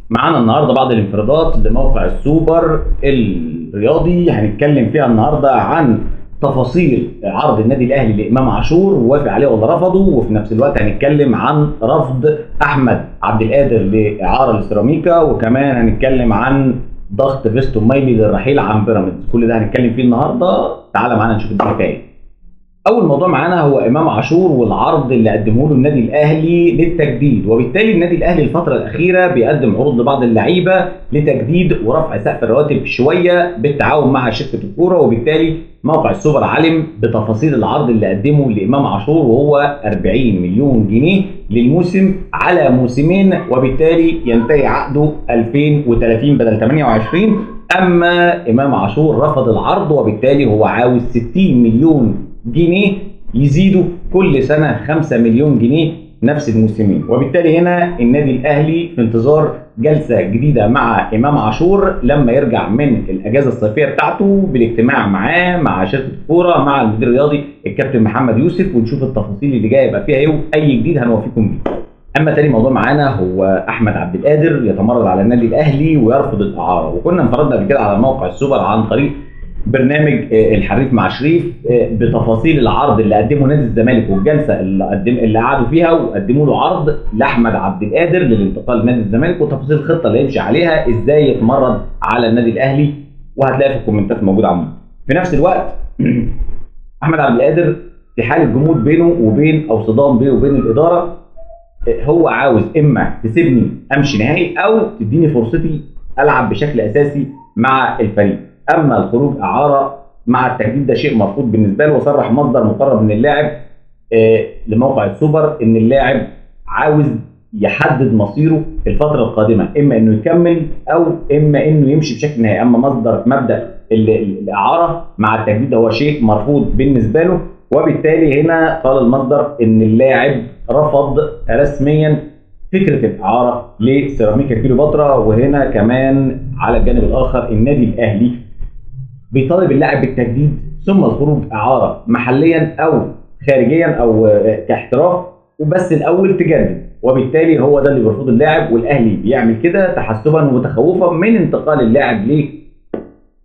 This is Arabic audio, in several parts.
معانا النهارده بعض الانفرادات لموقع السوبر الرياضي، هنتكلم فيها النهارده عن تفاصيل عرض النادي الاهلي لامام عاشور ووافق عليه ولا رفضه، وفي نفس الوقت هنتكلم عن رفض احمد عبد القادر لاعاره لسيراميكا، وكمان هنتكلم عن ضغط فيستون مايلي للرحيل عن بيراميدز. كل ده هنتكلم فيه النهارده. تعالى معانا نشوف الدنيا فيها ايه. اول موضوع معانا هو امام عاشور والعرض اللي قدمه له النادي الاهلي للتجديد، وبالتالي النادي الاهلي الفتره الاخيره بيقدم عروض لبعض اللعيبه لتجديد ورفع سقف الرواتب شويه بالتعاون مع شركه الكوره، وبالتالي موقع السوبر علم بتفاصيل العرض اللي قدمه لامام عاشور، وهو 40 مليون جنيه للموسم على موسمين، وبالتالي ينتهي عقده 2030 بدل 28. اما امام عاشور رفض العرض، وبالتالي هو عاوز 60 مليون جنيه يزيدوا كل سنه 5 مليون جنيه نفس الموسمين، وبالتالي هنا النادي الاهلي في انتظار جلسه جديده مع امام عاشور لما يرجع من الاجازه الصيفيه بتاعته، بالاجتماع معاه مع شركه الكوره مع المدير الرياضي الكابتن محمد يوسف، ونشوف التفاصيل اللي جايه يبقى فيها ايه، واي جديد هنوافيكم بيه. اما تاني موضوع معانا هو احمد عبد القادر يتمرد على النادي الاهلي ويرفض الاعاره، وكنا انفردنا قبل كده على موقع السوبر عن طريق برنامج الحريف مع شريف بتفاصيل العرض اللي قدمه نادي الزمالك، والجلسه اللي قعدوا فيها وقدموا له عرض لاحمد عبد القادر للانتقال لنادي الزمالك، وتفاصيل الخطه اللي يمشي عليها ازاي يتمرد على النادي الاهلي، وهتلاقي في الكومنتات موجود عمود. في نفس الوقت احمد عبد القادر في حاله جمود بينه وبين او صدام بينه وبين الاداره، هو عاوز اما تسيبني امشي نهائي او تديني فرصتي العب بشكل اساسي مع الفريق. اما الخروج اعاره مع التجديد ده شيء مرفوض بالنسبه له، وصرح مصدر مقرب من اللاعب لموقع السوبر ان اللاعب عاوز يحدد مصيره في الفتره القادمه، اما انه يكمل او اما انه يمشي بشكل نهائي. اما مبدا الاعاره مع التجديد هو شيء مرفوض بالنسبه له، وبالتالي هنا قال المصدر ان اللاعب رفض رسميا فكره الاعاره لسيراميكا كليوباترا. وهنا كمان على الجانب الاخر النادي الاهلي بيطالب اللاعب بالتجديد ثم الخروج اعاره محليا او خارجيا او كاحتراف، وبس الاول تجدد، وبالتالي هو ده اللي بيرفضه اللاعب، والاهلي بيعمل كده تحسبا وتخوفا من انتقال اللاعب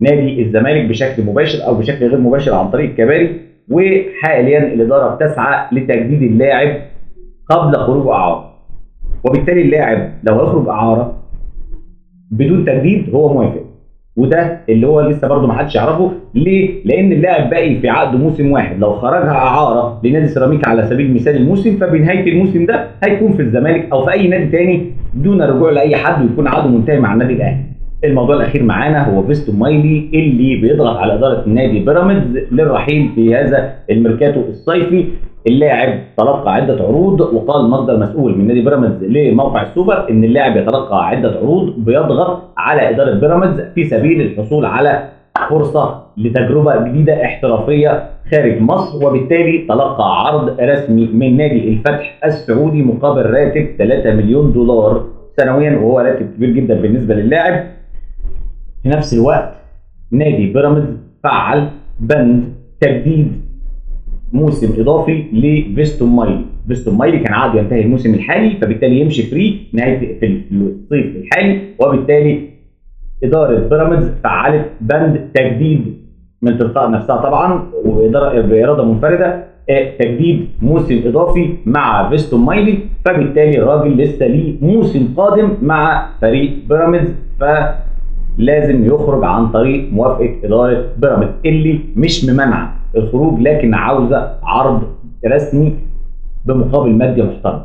لنادي الزمالك بشكل مباشر او بشكل غير مباشر عن طريق الكباري. وحاليا الاداره بتسعى لتجديد اللاعب قبل خروج اعاره، وبالتالي اللاعب لو هيخرج اعاره بدون تجديد هو موافق، وده اللي هو لسه برضه ما حدش يعرفه ليه؟ لان اللاعب باقي في عقد موسم واحد، لو خرجها اعاره لنادي سيراميكا على سبيل المثال الموسم، فبنهايه الموسم ده هيكون في الزمالك او في اي نادي تاني دون الرجوع لاي حد، ويكون عقده منتهي مع النادي الاهلي. الموضوع الاخير معانا هو فيستون مايلي اللي بيضغط على اداره نادي بيراميدز للرحيل في هذا الميركاتو الصيفي. اللاعب تلقى عده عروض، وقال مصدر مسؤول من نادي بيراميدز لموقع السوبر ان اللاعب يتلقى عده عروض بيضغط على اداره بيراميدز في سبيل الحصول على فرصه لتجربه جديده احترافيه خارج مصر، وبالتالي تلقى عرض رسمي من نادي الفتح السعودي مقابل راتب 3 مليون دولار سنويا، وهو راتب كبير جدا بالنسبه للاعب. في نفس الوقت نادي بيراميدز فعل بند تجديد موسم اضافي لفيستون مايلي. فيستون مايلي كان عقده ينتهي الموسم الحالي، فبالتالي يمشي فري نهايه في الصيف الحالي، وبالتالي اداره بيراميدز فعلت بند تجديد من تلقاء نفسها طبعا باراده منفرده، تجديد موسم اضافي مع فيستون مايلي، فبالتالي الراجل لسه ليه موسم قادم مع فريق بيراميدز، فلازم يخرج عن طريق موافقه اداره بيراميدز اللي مش ممنعه الخروج، لكن عاوزه عرض رسمي بمقابل مادي محترم.